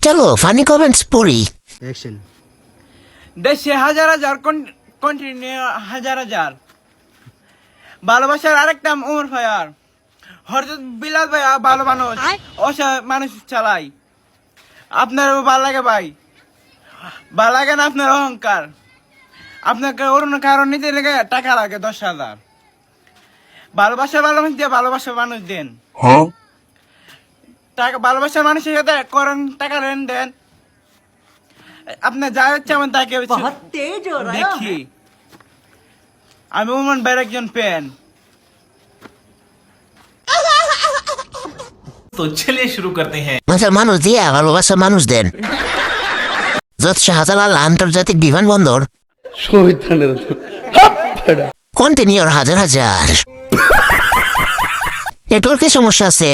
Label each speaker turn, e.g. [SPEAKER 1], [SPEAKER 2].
[SPEAKER 1] চলো funny comments পড়ি।
[SPEAKER 2] Action.
[SPEAKER 3] দেশে হাজার হাজার কন্টিনিউ হাজার হাজার ভালোবাসার আরেকটা উমর ভাইয়ার হরজত বিলাল ভাইয়া ভালো মানুষ অসহায় মানুষ চালাই আপনার ভালো লাগে ভাই ভালো লাগে না আপনার অহংকার আপনাকে অন্য কারণ নিতে লেগে টাকা লাগে 10,000 ভালোবাসার মানুষ দিয়ে ভালোবাসার মানুষ দেন টাকা ভালোবাসার মানুষের সাথে করেন টাকা দেন আপনার যা হচ্ছে আমার তাকে দেখি আমি উমন ভাইয়ের একজন ফ্যান।
[SPEAKER 4] तो चलिए शुरू करते हैं।
[SPEAKER 1] মানুষ দিয়ে ভালোবাসার মানুষ দেন। যত শাহজালাল আন্তর্জাতিক বিমানবন্দর কন্টিনিউর হাজার হাজার। নেটওয়ার্কের সমস্যা আছে।